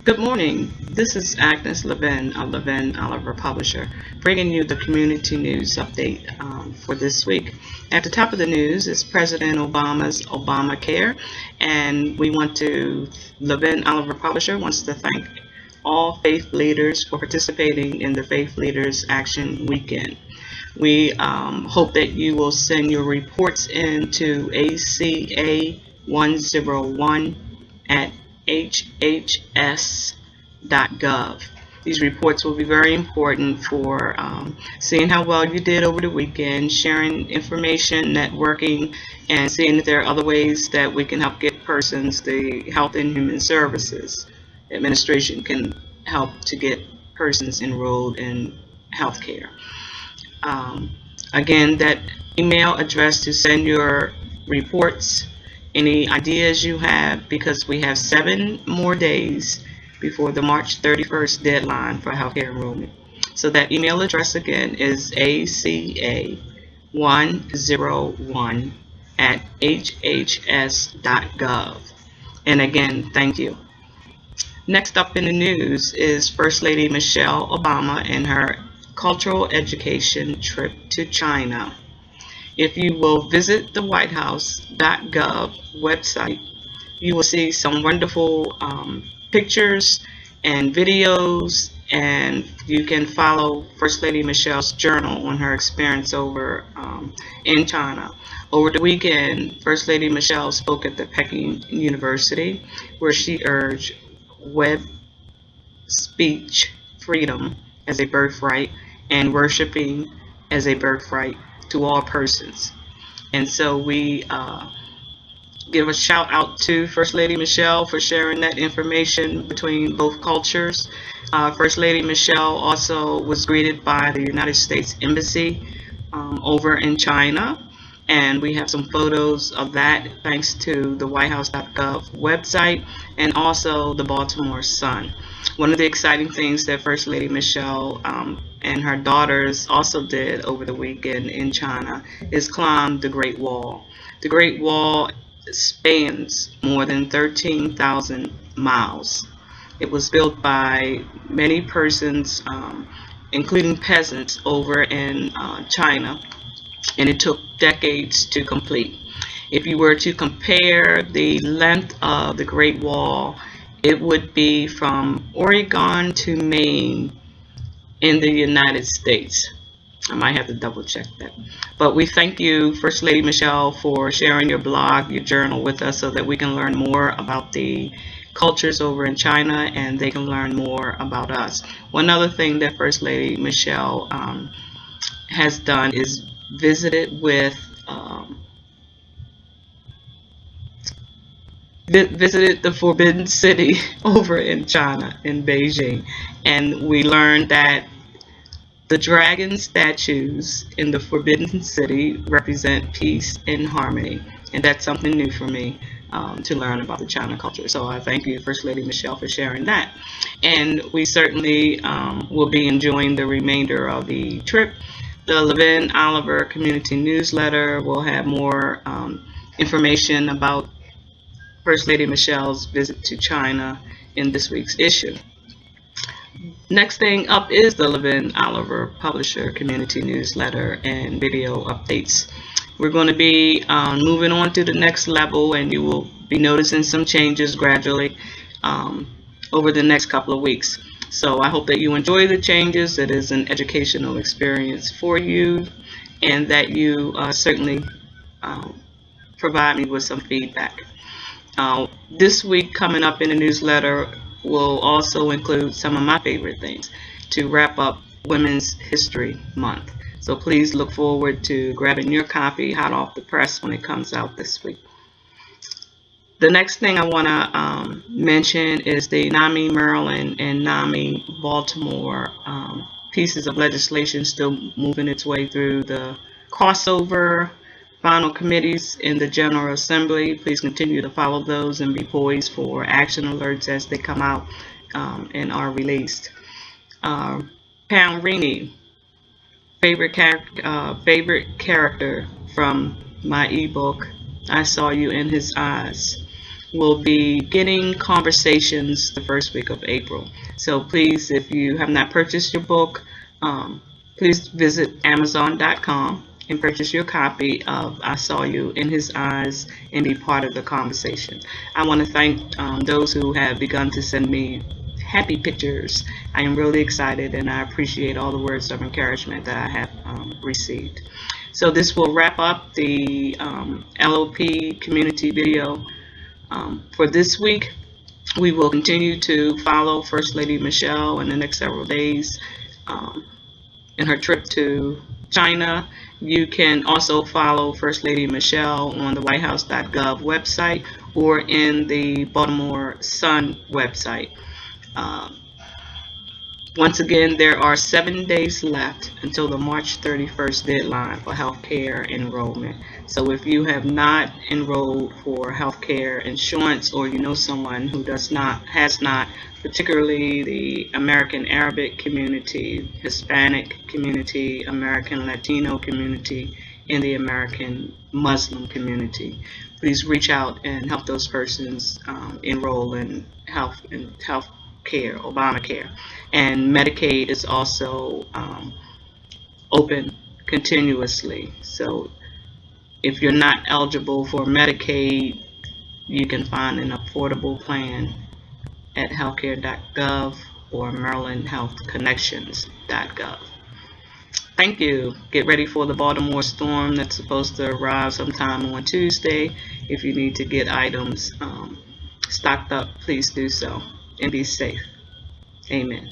Good morning. This is Agnes Levin of Levin Oliver Publisher, bringing you the community news update for this week. At the top of the news is President Obama's Obamacare, and Levin Oliver Publisher wants to thank all faith leaders for participating in the Faith Leaders Action Weekend. We hope that you will send your reports in to ACA101 at hhs.gov. These reports will be very important for seeing how well you did over the weekend, sharing information, networking, and seeing if there are other ways that we can help get persons. The Health and Human Services Administration can help to get persons enrolled in health care. Again, that email address to send your reports, any ideas you have, because we have 7 more days before the March 31st deadline for healthcare enrollment. So that email address again is ACA101 at hhs.gov. And again, thank you. Next up in the news is First Lady Michelle Obama and her cultural education trip to China. If you will visit the whitehouse.gov website, you will see some wonderful pictures and videos, and you can follow First Lady Michelle's journal on her experience over in China. Over the weekend, First Lady Michelle spoke at the Peking University, where she urged web speech freedom as a birthright and worshiping as a birthright to all persons. And so we give a shout out to First Lady Michelle for sharing that information between both cultures. First Lady Michelle also was greeted by the United States Embassy over in China, and we have some photos of that thanks to the whitehouse.gov website and also the Baltimore Sun. One of the exciting things that First Lady Michelle and her daughters also did over the weekend in China is climb the Great Wall. The Great Wall spans more than 13,000 miles. It was built by many persons, including peasants over in China, and it took decades to complete. If you were to compare the length of the Great Wall, it would be from Oregon to Maine in the United States. I might have to double check that. But we thank you, First Lady Michelle, for sharing your blog, your journal with us so that we can learn more about the cultures over in China and they can learn more about us. One other thing that First Lady Michelle has done is visited the Forbidden City over in China, in Beijing, and we learned that the dragon statues in the Forbidden City represent peace and harmony, and that's something new for me to learn about the China culture. So I thank you, First Lady Michelle, for sharing that. And we certainly will be enjoying the remainder of the trip. The Levin Oliver Community Newsletter will have more information about First Lady Michelle's visit to China in this week's issue. Next thing up is the Levin Oliver Publisher Community Newsletter and video updates. We're going to be moving on to the next level, and you will be noticing some changes gradually over the next couple of weeks. So I hope that you enjoy the changes. It is an educational experience for you, and that you certainly provide me with some feedback. This week coming up in the newsletter will also include some of my favorite things to wrap up Women's History Month. So please look forward to grabbing your copy hot off the press when it comes out this week. The next thing I want to mention is the NAMI Maryland and NAMI Baltimore pieces of legislation still moving its way through the crossover final committees in the General Assembly. Please continue to follow those and be poised for action alerts as they come out and are released. Pam Rini, favorite character from my ebook, I Saw You in His Eyes. will be getting conversations the first week of April. So please, if you have not purchased your book, please visit Amazon.com and purchase your copy of I Saw You in His Eyes and be part of the conversation. I want to thank those who have begun to send me happy pictures. I am really excited, and I appreciate all the words of encouragement that I have received. So this will wrap up the LOP community video for this week. We will continue to follow First Lady Michelle in the next several days in her trip to China. You can also follow First Lady Michelle on the whitehouse.gov website or in the Baltimore Sun website. Once again, there are 7 days left until the March 31st deadline for healthcare enrollment. So if you have not enrolled for healthcare insurance, or you know someone who has not, particularly the American Arabic community, Hispanic community, American Latino community, and the American Muslim community, please reach out and help those persons enroll in health care, Obamacare. And Medicaid is also open continuously. So if you're not eligible for Medicaid, you can find an affordable plan at healthcare.gov or marylandhealthconnections.gov. Thank you. Get ready for the Baltimore storm that's supposed to arrive sometime on Tuesday. If you need to get items stocked up, please do so, and be safe. Amen.